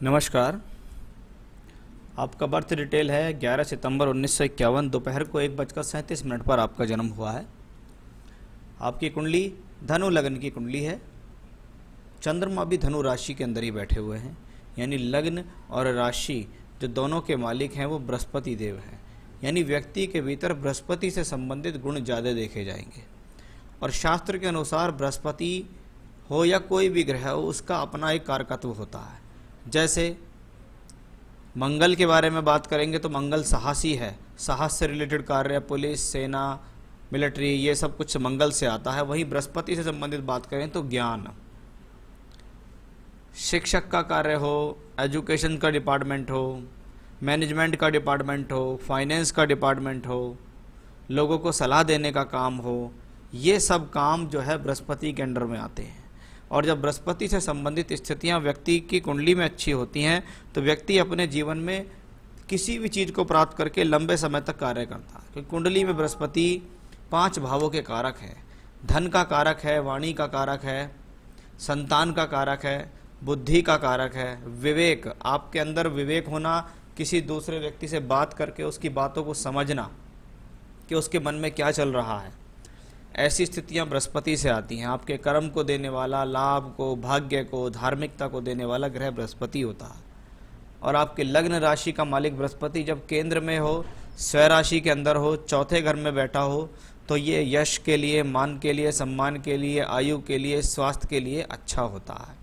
नमस्कार। आपका birth detail है 11 सितंबर 1951 दोपहर को 1:37 पर आपका जन्म हुआ है। आपकी कुंडली धनु लग्न की कुंडली है। चंद्रमा भी धनु राशि के अंदर ही बैठे हुए हैं, यानी लग्न और राशि जो दोनों के मालिक हैं वो बृहस्पति देव हैं। यानी व्यक्ति के भीतर बृहस्पति से संबंधित गुण ज़्यादा देखे जाएंगे। और शास्त्र के अनुसार बृहस्पति हो या कोई भी ग्रह हो, उसका अपना एक कारकत्व होता है। जैसे मंगल के बारे में बात करेंगे तो मंगल साहसी है, साहस से रिलेटेड कार्य, पुलिस, सेना, मिलिट्री, ये सब कुछ मंगल से आता है। वहीं बृहस्पति से संबंधित बात करें तो ज्ञान, शिक्षक का कार्य हो, एजुकेशन का डिपार्टमेंट हो, मैनेजमेंट का डिपार्टमेंट हो, फाइनेंस का डिपार्टमेंट हो, लोगों को सलाह देने का काम हो, ये सब काम जो है बृहस्पति के अंडर में आते हैं। और जब बृहस्पति से संबंधित स्थितियां व्यक्ति की कुंडली में अच्छी होती हैं तो व्यक्ति अपने जीवन में किसी भी चीज़ को प्राप्त करके लंबे समय तक कार्य करता है। क्योंकि कुंडली में बृहस्पति 5 भावों के कारक है। धन का कारक है, वाणी का कारक है, संतान का कारक है, बुद्धि का कारक है, विवेक, आपके अंदर विवेक होना, किसी दूसरे व्यक्ति से बात करके उसकी बातों को समझना कि उसके मन में क्या चल रहा है, ऐसी स्थितियां बृहस्पति से आती हैं। आपके कर्म को देने वाला, लाभ को, भाग्य को, धार्मिकता को देने वाला ग्रह बृहस्पति होता है। और आपके लग्न राशि का मालिक बृहस्पति जब केंद्र में हो, स्वराशि राशि के अंदर हो, चौथे घर में बैठा हो, तो ये यश के लिए, मान के लिए, सम्मान के लिए, आयु के लिए, स्वास्थ्य के लिए अच्छा होता है।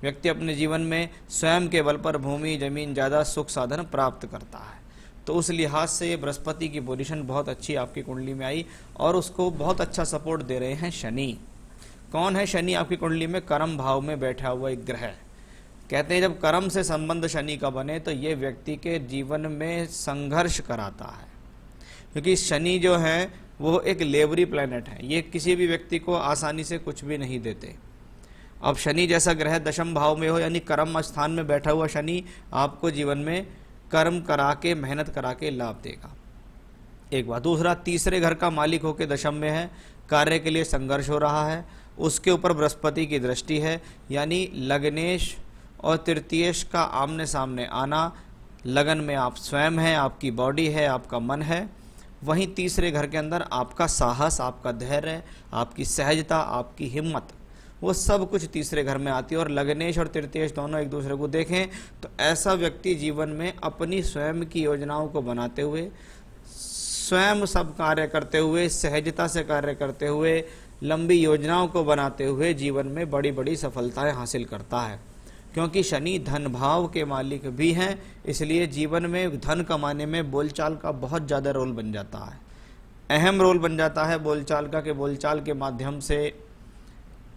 व्यक्ति अपने जीवन में स्वयं के बल पर भूमि, जमीन, ज़्यादा सुख साधन प्राप्त करता है। तो उस लिहाज से ये बृहस्पति की पोजीशन बहुत अच्छी आपकी कुंडली में आई और उसको बहुत अच्छा सपोर्ट दे रहे हैं शनि। कौन है शनि आपकी कुंडली में? कर्म भाव में बैठा हुआ एक ग्रह। कहते हैं जब कर्म से संबंध शनि का बने तो ये व्यक्ति के जीवन में संघर्ष कराता है, क्योंकि शनि जो है वो एक लेवरी प्लैनेट है। ये किसी भी व्यक्ति को आसानी से कुछ भी नहीं देते। अब शनि जैसा ग्रह दशम भाव में हो, यानी कर्म स्थान में बैठा हुआ शनि आपको जीवन में कर्म करा के, मेहनत करा के लाभ देगा। एक बात। दूसरा, तीसरे घर का मालिक होकर दशम में है, कार्य के लिए संघर्ष हो रहा है, उसके ऊपर बृहस्पति की दृष्टि है, यानी लग्नेश और तृतीयेश का आमने सामने आना। लगन में आप स्वयं हैं, आपकी बॉडी है, आपका मन है। वहीं तीसरे घर के अंदर आपका साहस, आपका धैर्य, आपकी सहजता, आपकी हिम्मत, वो सब कुछ तीसरे घर में आती है। और लग्नेश और तृतीयेश दोनों एक दूसरे को देखें तो ऐसा व्यक्ति जीवन में अपनी स्वयं की योजनाओं को बनाते हुए, स्वयं सब कार्य करते हुए, सहजता से कार्य करते हुए, लंबी योजनाओं को बनाते हुए जीवन में बड़ी बड़ी सफलताएं हासिल करता है। क्योंकि शनि धन भाव के मालिक भी हैं, इसलिए जीवन में धन कमाने में बोलचाल का बहुत ज़्यादा रोल बन जाता है, अहम रोल बन जाता है बोलचाल का, कि बोलचाल के माध्यम से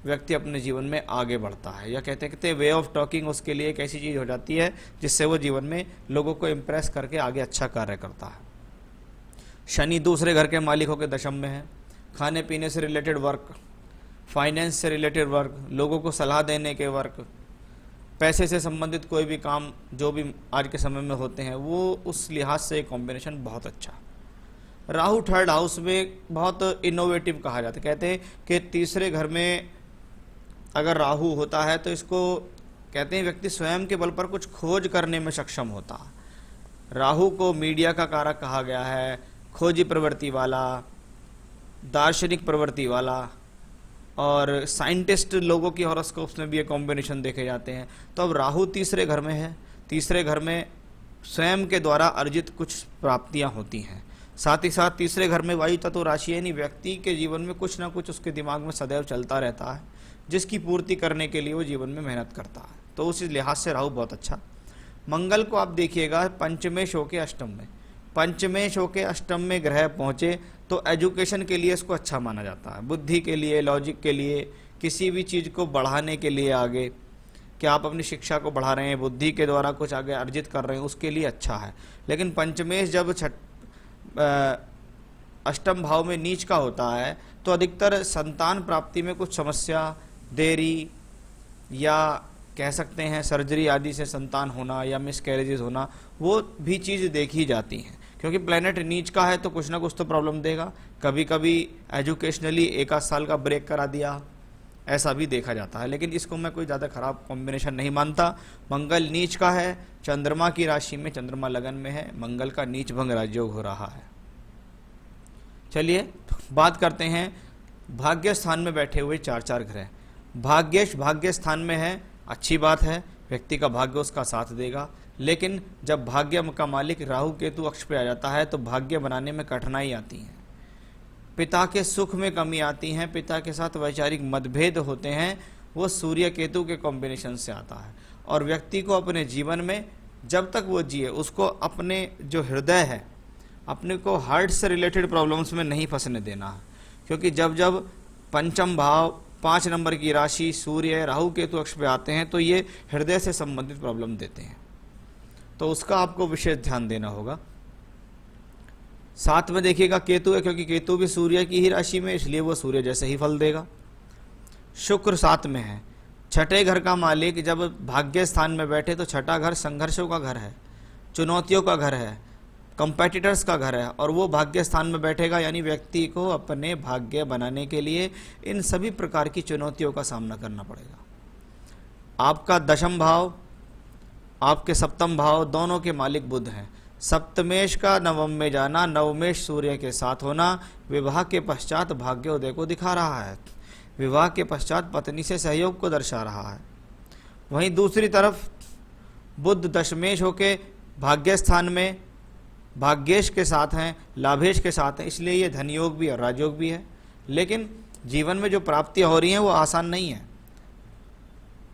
व्यक्ति अपने जीवन में आगे बढ़ता है। या कहते वे ऑफ टॉकिंग उसके लिए एक ऐसी चीज़ हो जाती है जिससे वो जीवन में लोगों को इम्प्रेस करके आगे अच्छा कार्य करता है। शनि दूसरे घर के मालिक होकर दशम में है। खाने पीने से रिलेटेड वर्क, फाइनेंस से रिलेटेड वर्क, लोगों को सलाह देने के वर्क, पैसे से संबंधित कोई भी काम जो भी आज के समय में होते हैं, वो उस लिहाज से कॉम्बिनेशन बहुत अच्छा। राहु थर्ड हाउस में बहुत इनोवेटिव कहा जाता है। कहते हैं कि तीसरे घर में अगर राहु होता है तो इसको कहते हैं व्यक्ति स्वयं के बल पर कुछ खोज करने में सक्षम होता है। राहु को मीडिया का कारक कहा गया है, खोजी प्रवृत्ति वाला, दार्शनिक प्रवृत्ति वाला, और साइंटिस्ट लोगों की हॉरोस्कोप्स में भी ये कॉम्बिनेशन देखे जाते हैं। तो अब राहु तीसरे घर में है, तीसरे घर में स्वयं के द्वारा अर्जित कुछ प्राप्तियां होती हैं। साथ ही साथ तीसरे घर में वायु तत्व राशि है, यानी व्यक्ति के जीवन में कुछ ना कुछ उसके दिमाग में सदैव चलता रहता है, जिसकी पूर्ति करने के लिए वो जीवन में मेहनत करता है। तो उस लिहाज से राहु बहुत अच्छा। मंगल को आप देखिएगा पंचमेश होके अष्टम में, पंचमेश होके अष्टम में ग्रह पहुँचे तो एजुकेशन के लिए इसको अच्छा माना जाता है, बुद्धि के लिए, लॉजिक के लिए, किसी भी चीज़ को बढ़ाने के लिए आगे, कि आप अपनी शिक्षा को बढ़ा रहे हैं, बुद्धि के द्वारा कुछ आगे अर्जित कर रहे हैं, उसके लिए अच्छा है। लेकिन पंचमेश जब अष्टम भाव में नीच का होता है तो अधिकतर संतान प्राप्ति में कुछ समस्या, देरी, या कह सकते हैं सर्जरी आदि से संतान होना या मिसकैरेजेस होना, वो भी चीज़ देखी जाती हैं। क्योंकि प्लैनेट नीच का है तो कुछ ना कुछ तो प्रॉब्लम देगा। कभी कभी एजुकेशनली एक आध साल का ब्रेक करा दिया, ऐसा भी देखा जाता है, लेकिन इसको मैं कोई ज़्यादा खराब कॉम्बिनेशन नहीं मानता। मंगल नीच का है, चंद्रमा की राशि में, चंद्रमा लगन में है, मंगल का नीच भंग राजयोग हो रहा है। चलिए बात करते हैं भाग्य स्थान में बैठे हुए चार चार ग्रह। भाग्येश भाग्य स्थान में है, अच्छी बात है, व्यक्ति का भाग्य उसका साथ देगा। लेकिन जब भाग्य का मालिक राहु केतु अक्ष पे आ जाता है तो भाग्य बनाने में कठिनाई आती है, पिता के सुख में कमी आती है, पिता के साथ वैचारिक मतभेद होते हैं। वो सूर्य केतु के कॉम्बिनेशन से आता है। और व्यक्ति को अपने जीवन में जब तक वो जिए उसको अपने जो हृदय है, अपने को हार्ट से रिलेटेड प्रॉब्लम्स में नहीं फंसने देना है। क्योंकि जब जब पंचम भाव 5 नंबर की राशि सूर्य राहु केतु अक्ष पे आते हैं तो ये हृदय से संबंधित प्रॉब्लम देते हैं, तो उसका आपको विशेष ध्यान देना होगा। साथ में देखिएगा केतु है, क्योंकि केतु भी सूर्य की ही राशि में, इसलिए वो सूर्य जैसे ही फल देगा। शुक्र साथ में है, छठे घर का मालिक जब भाग्य स्थान में बैठे तो छठा घर संघर्षों का घर है, चुनौतियों का घर है, कंपेटिटर्स का घर है, और वो भाग्य स्थान में बैठेगा, यानी व्यक्ति को अपने भाग्य बनाने के लिए इन सभी प्रकार की चुनौतियों का सामना करना पड़ेगा। आपका दशम भाव, आपके सप्तम भाव दोनों के मालिक बुध हैं। सप्तमेश का नवम में जाना, नवमेश सूर्य के साथ होना विवाह के पश्चात भाग्योदय को दिखा रहा है, विवाह के पश्चात पत्नी से सहयोग को दर्शा रहा है। वहीं दूसरी तरफ बुध दशमेश होके भाग्य स्थान में भाग्येश के साथ हैं, लाभेश के साथ हैं, इसलिए ये धन योग भी और राजयोग भी है। लेकिन जीवन में जो प्राप्तियां हो रही हैं वो आसान नहीं है।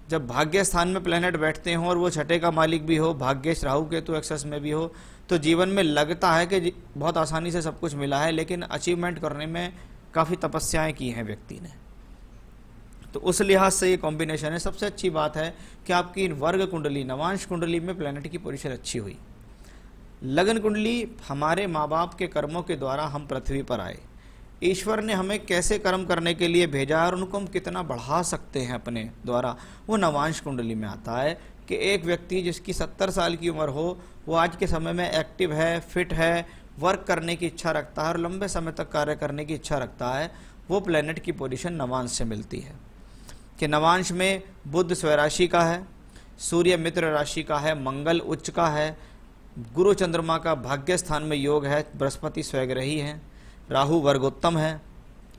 जब भाग्य स्थान में प्लैनेट बैठते हों और वो छठे का मालिक भी हो, भाग्येश राहु केतु एक्सेस में भी हो, तो जीवन में लगता है कि बहुत आसानी से सब कुछ मिला है, लेकिन अचीवमेंट करने में काफ़ी तपस्याएं की हैं व्यक्ति ने। तो उस लिहाज से ये कॉम्बिनेशन है। सबसे अच्छी बात है कि आपकी वर्ग कुंडली, नवांश कुंडली में प्लैनेट की पोजीशन अच्छी हुई। लगन कुंडली, हमारे माँ बाप के कर्मों के द्वारा हम पृथ्वी पर आए, ईश्वर ने हमें कैसे कर्म करने के लिए भेजा और उनको हम कितना बढ़ा सकते हैं अपने द्वारा, वो नवांश कुंडली में आता है। कि एक व्यक्ति जिसकी 70 साल की उम्र हो, वो आज के समय में एक्टिव है, फिट है, वर्क करने की इच्छा रखता है और लंबे समय तक कार्य करने की इच्छा रखता है, वो प्लैनेट की पोजीशन नवांश से मिलती है। कि नवांश में बुध स्वराशि का है, सूर्य मित्र राशि का है, मंगल उच्च का है, गुरु चंद्रमा का भाग्य स्थान में योग है, बृहस्पति स्वग्रही है, राहु वर्गोत्तम है,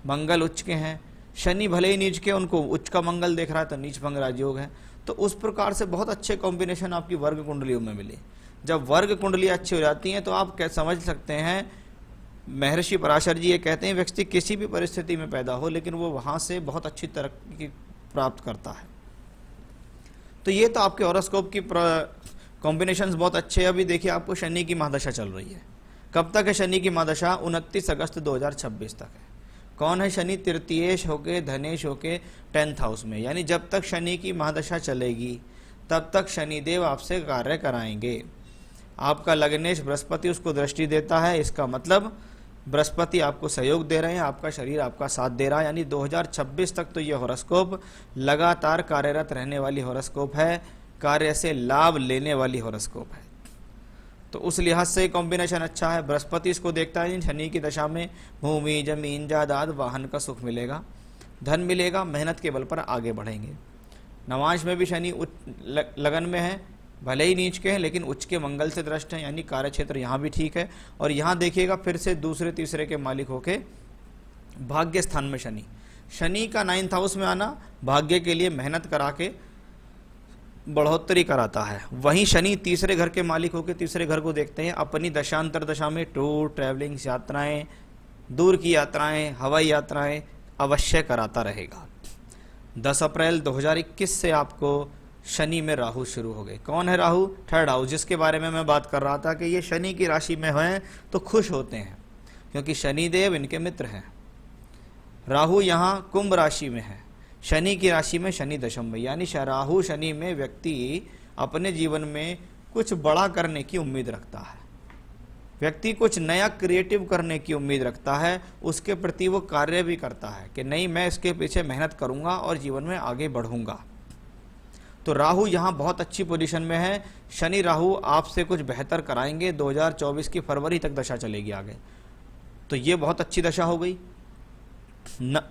मंगल उच्च के हैं, शनि भले ही नीच के, उनको उच्च का मंगल देख रहा है तो नीच भंग राजयोग है। तो उस प्रकार से बहुत अच्छे कॉम्बिनेशन आपकी वर्ग कुंडलियों में मिले। जब वर्ग कुंडलियाँ अच्छी हो जाती हैं तो आप समझ सकते हैं, महर्षि पराशर जी ये कहते हैं व्यक्ति किसी भी परिस्थिति में पैदा हो लेकिन वो वहाँ से बहुत अच्छी तरक्की प्राप्त करता है। तो ये तो आपके हॉरोस्कोप की कॉम्बिनेशंस बहुत अच्छे हैं। अभी देखिए आपको शनि की महादशा चल रही है। कब तक है शनि की महादशा? 29 अगस्त 2026 तक है। कौन है शनि? तृतीयेश होके, धनेश होके 10th हाउस में, यानी जब तक शनि की महादशा चलेगी तब तक शनिदेव आपसे कार्य कराएंगे। आपका लग्नेश बृहस्पति उसको दृष्टि देता है, इसका मतलब बृहस्पति आपको सहयोग दे रहे हैं, आपका शरीर आपका साथ दे रहा है। यानी 2026 तक तो ये हॉरोस्कोप लगातार कार्यरत रहने वाली हॉरोस्कोप है, कार्य से लाभ लेने वाली हॉरोस्कोप है। तो उस लिहाज से कॉम्बिनेशन अच्छा है। बृहस्पति इसको देखता है, शनि की दशा में भूमि, जमीन, जायदाद, वाहन का सुख मिलेगा, धन मिलेगा, मेहनत के बल पर आगे बढ़ेंगे। नवांश में भी शनि लगन में है, भले ही नीच के हैं लेकिन उच्च के मंगल से दृष्ट हैं, यानी कार्य क्षेत्र यहाँ भी ठीक है। और यहाँ देखिएगा फिर से दूसरे तीसरे के मालिक होके भाग्य स्थान में शनि, शनि का 9th हाउस में आना भाग्य के लिए मेहनत करा के बढ़ोतरी कराता है। वहीं शनि तीसरे घर के मालिक होकर तीसरे घर को देखते हैं, अपनी दशांतर दशा में टूर, ट्रैवलिंग, यात्राएं, दूर की यात्राएं, हवाई यात्राएं अवश्य कराता रहेगा। 10 अप्रैल 2021 से आपको शनि में राहु शुरू हो गए। कौन है राहु? 3rd हाउस, जिसके बारे में मैं बात कर रहा था कि ये शनि की राशि में हैं तो खुश होते हैं क्योंकि शनिदेव इनके मित्र हैं। राहु यहाँ कुंभ राशि में है, शनि की राशि में शनि दशम में, यानी राहु शनि में व्यक्ति अपने जीवन में कुछ बड़ा करने की उम्मीद रखता है, व्यक्ति कुछ नया क्रिएटिव करने की उम्मीद रखता है, उसके प्रति वो कार्य भी करता है कि नहीं मैं इसके पीछे मेहनत करूंगा और जीवन में आगे बढ़ूंगा। तो राहु यहाँ बहुत अच्छी पोजीशन में है। शनि राहु आपसे कुछ बेहतर कराएंगे। 2024 की फरवरी तक दशा चलेगी आगे, तो ये बहुत अच्छी दशा हो गई।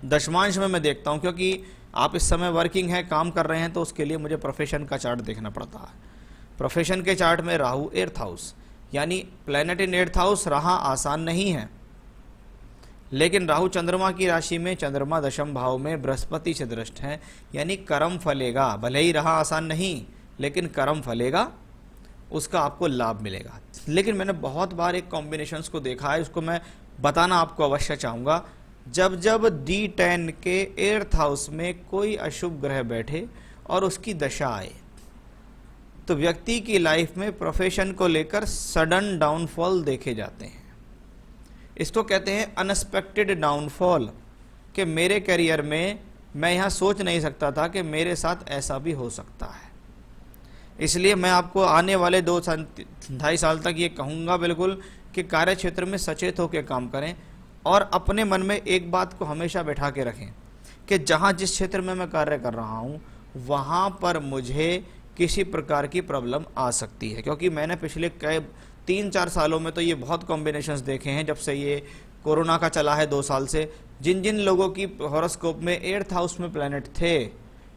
दशमांश में मैं देखता हूँ, क्योंकि आप इस समय वर्किंग है, काम कर रहे हैं, तो उसके लिए मुझे प्रोफेशन का चार्ट देखना पड़ता है। प्रोफेशन के चार्ट में राहु 8th हाउस, यानी प्लैनेट इन 8th हाउस रहा आसान नहीं है। लेकिन राहु चंद्रमा की राशि में, चंद्रमा दशम भाव में बृहस्पति से दृष्ट है, यानी कर्म फलेगा। भले ही रहा आसान नहीं, लेकिन कर्म फलेगा, उसका आपको लाभ मिलेगा। लेकिन मैंने बहुत बार एक कॉम्बिनेशंस को देखा है, उसको मैं बताना आपको अवश्य चाहूँगा। जब जब D10 के 8th हाउस में कोई अशुभ ग्रह बैठे और उसकी दशा आए, तो व्यक्ति की लाइफ में प्रोफेशन को लेकर सडन डाउनफॉल देखे जाते हैं। इसको कहते हैं अनएक्सपेक्टेड डाउनफॉल, कि मेरे करियर में मैं यहाँ सोच नहीं सकता था कि मेरे साथ ऐसा भी हो सकता है। इसलिए मैं आपको आने वाले 2-2.5 साल तक ये कहूँगा बिल्कुल कि कार्य क्षेत्र में सचेत होकर काम करें, और अपने मन में एक बात को हमेशा बैठा के रखें कि जहाँ जिस क्षेत्र में मैं कार्य कर रहा हूँ वहाँ पर मुझे किसी प्रकार की प्रॉब्लम आ सकती है। क्योंकि मैंने पिछले कई 3-4 सालों में तो ये बहुत कॉम्बिनेशंस देखे हैं, जब से ये कोरोना का चला है 2 साल से। जिन जिन लोगों की हॉरोस्कोप में 8th हाउस में प्लैनेट थे,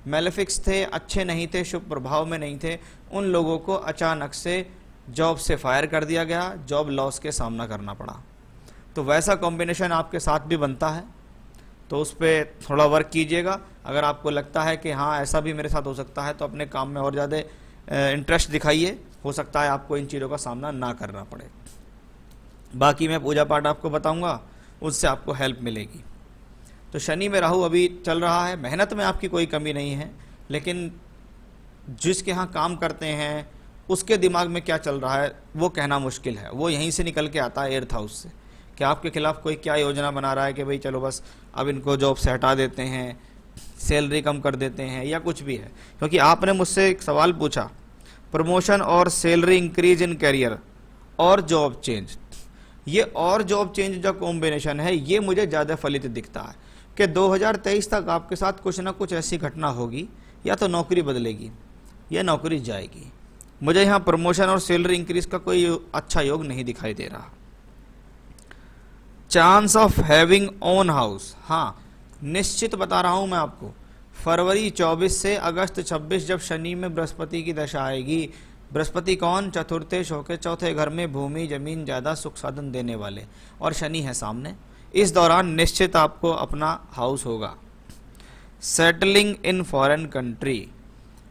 मेलेफिक्स थे, अच्छे नहीं थे, शुभ प्रभाव में नहीं थे, उन लोगों को अचानक से जॉब से फायर कर दिया गया, जॉब लॉस के सामना करना पड़ा। तो वैसा कॉम्बिनेशन आपके साथ भी बनता है, तो उस पर थोड़ा वर्क कीजिएगा। अगर आपको लगता है कि हाँ ऐसा भी मेरे साथ हो सकता है, तो अपने काम में और ज़्यादा इंटरेस्ट दिखाइए, हो सकता है आपको इन चीज़ों का सामना ना करना पड़े। बाकी मैं पूजा पाठ आपको बताऊंगा, उससे आपको हेल्प मिलेगी। तो शनि में राहु अभी चल रहा है, मेहनत में आपकी कोई कमी नहीं है, लेकिन जिसके यहाँ काम करते हैं उसके दिमाग में क्या चल रहा है वो कहना मुश्किल है। वो यहीं से निकल के आता है 8th हाउस से, कि आपके खिलाफ कोई क्या योजना बना रहा है कि भाई चलो बस अब इनको जॉब से हटा देते हैं, सैलरी कम कर देते हैं, या कुछ भी है। क्योंकि आपने मुझसे एक सवाल पूछा, प्रमोशन और सैलरी इंक्रीज इन करियर और जॉब चेंज। ये और जॉब चेंज जो कॉम्बिनेशन है, ये मुझे ज़्यादा फलित दिखता है कि 2023 तक आपके साथ कुछ ना कुछ ऐसी घटना होगी, या तो नौकरी बदलेगी या नौकरी जाएगी। मुझे यहाँ प्रमोशन और सैलरी इंक्रीज का कोई अच्छा योग नहीं दिखाई दे रहा। Chance of having own house, हाँ निश्चित बता रहा हूं मैं आपको, फरवरी 24 से अगस्त 26 जब शनि में बृहस्पति की दशा आएगी। बृहस्पति कौन? चतुर्थे शोके, चौथे घर में भूमि जमीन ज़्यादा सुख साधन देने वाले, और शनि है सामने। इस दौरान निश्चित आपको अपना हाउस होगा। सेटलिंग इन फॉरेन कंट्री,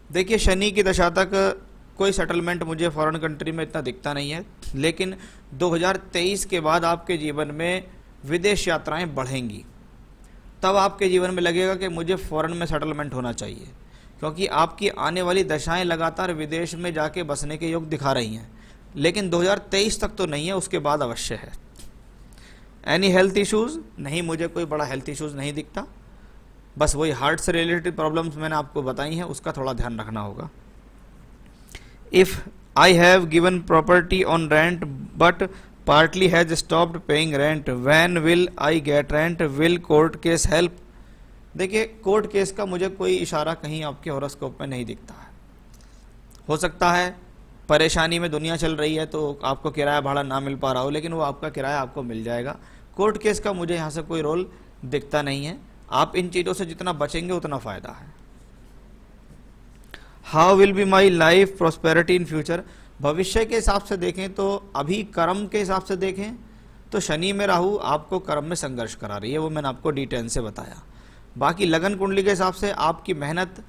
देखिए शनि की दशा तक कोई सेटलमेंट मुझे फॉरेन कंट्री में इतना दिखता नहीं है, लेकिन 2023 के बाद आपके जीवन में विदेश यात्राएं बढ़ेंगी। तब आपके जीवन में लगेगा कि मुझे फॉरेन में सेटलमेंट होना चाहिए, क्योंकि आपकी आने वाली दशाएं लगातार विदेश में जाके बसने के योग दिखा रही हैं। लेकिन 2023 तक तो नहीं है, उसके बाद अवश्य है। Any health issues? नहीं, मुझे कोई बड़ा हेल्थ इश्यूज़ नहीं दिखता। बस वही हार्ट से रिलेटेड प्रॉब्लम्स मैंने आपको बताई हैं, उसका थोड़ा ध्यान रखना होगा। If I have given property on rent but partly has stopped paying rent, when will I get rent? Will court case help? देखिए कोर्ट केस का मुझे कोई इशारा कहीं आपके हॉरोस्कोप में नहीं दिखता है। हो सकता है परेशानी में दुनिया चल रही है तो आपको किराया भाड़ा ना मिल पा रहा हो, लेकिन वो आपका किराया आपको मिल जाएगा। कोर्ट केस का मुझे यहाँ से कोई रोल दिखता नहीं है। आप इन चीज़ों से जितना बचेंगे उतना फ़ायदा है। How will be my life prosperity in future? भविष्य के हिसाब से देखें तो, अभी कर्म के हिसाब से देखें तो शनि में राहु आपको कर्म में संघर्ष करा रही है, वो मैंने आपको डिटेल से बताया। बाकी लगन कुंडली के हिसाब से आपकी मेहनत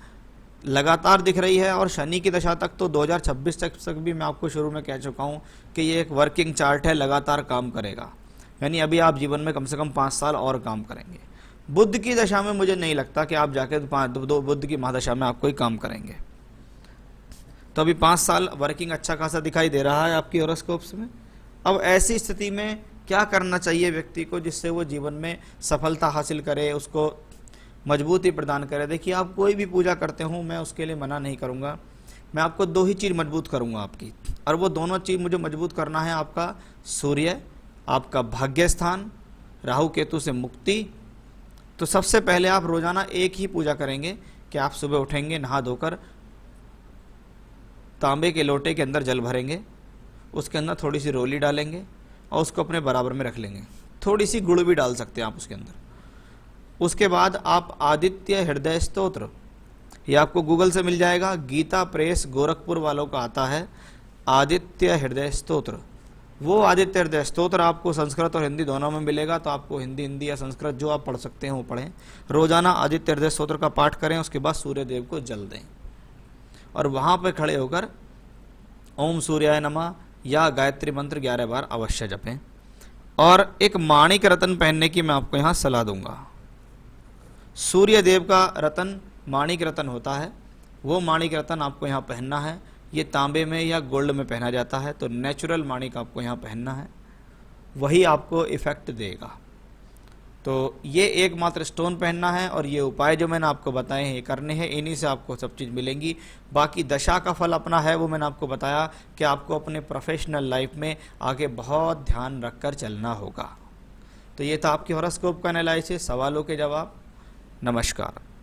लगातार दिख रही है, और शनि की दशा तक तो 2026 तक भी मैं आपको शुरू में कह चुका हूँ कि ये एक वर्किंग चार्ट है, लगातार काम करेगा। यानी अभी आप जीवन में कम से कम 5 साल और काम करेंगे। बुध की दशा में मुझे नहीं लगता कि आप जाके बुध की महादशा में आप कोई काम करेंगे। तो अभी 5 साल वर्किंग अच्छा खासा दिखाई दे रहा है आपकी हॉरोस्कोप्स में। अब ऐसी स्थिति में क्या करना चाहिए व्यक्ति को जिससे वो जीवन में सफलता हासिल करे, उसको मजबूती प्रदान करे? देखिए आप कोई भी पूजा करते हो, मैं उसके लिए मना नहीं करूँगा। मैं आपको 2 ही चीज़ मजबूत करूँगा आपकी, और वो दोनों चीज़ मुझे मजबूत करना है। आपका सूर्य, आपका भाग्य स्थान, राहु केतु से मुक्ति। तो सबसे पहले आप रोज़ाना एक ही पूजा करेंगे कि आप सुबह उठेंगे, नहा धोकर तांबे के लोटे के अंदर जल भरेंगे, उसके अंदर थोड़ी सी रोली डालेंगे और उसको अपने बराबर में रख लेंगे। थोड़ी सी गुड़ भी डाल सकते हैं आप उसके अंदर। उसके बाद आप आदित्य हृदय स्तोत्र, ये आपको गूगल से मिल जाएगा, गीता प्रेस गोरखपुर वालों का आता है आदित्य हृदय स्तोत्र। वो आदित्य हृदय स्तोत्र आपको संस्कृत और हिंदी दोनों में मिलेगा, तो आपको हिंदी या संस्कृत जो आप पढ़ सकते हैं वो पढ़ें। रोजाना आदित्य हृदय स्तोत्र का पाठ करें, उसके बाद सूर्य देव को जल दें और वहाँ पर खड़े होकर ओम सूर्याय नमः या गायत्री मंत्र 11 बार अवश्य जपें। और एक माणिक रतन पहनने की मैं आपको यहाँ सलाह दूंगा। सूर्य देव का रतन माणिक रतन होता है, वो माणिक रतन आपको यहाँ पहनना है। ये तांबे में या गोल्ड में पहना जाता है, तो नेचुरल माणिक आपको यहाँ पहनना है, वही आपको इफेक्ट देगा। तो ये एकमात्र स्टोन पहनना है और ये उपाय जो मैंने आपको बताए हैं ये करने हैं, इन्हीं से आपको सब चीज़ मिलेंगी। बाकी दशा का फल अपना है, वो मैंने आपको बताया कि आपको अपने प्रोफेशनल लाइफ में आगे बहुत ध्यान रखकर चलना होगा। तो ये था आपकी हॉरोस्कोप का एनालिसिस, सवालों के जवाब। नमस्कार।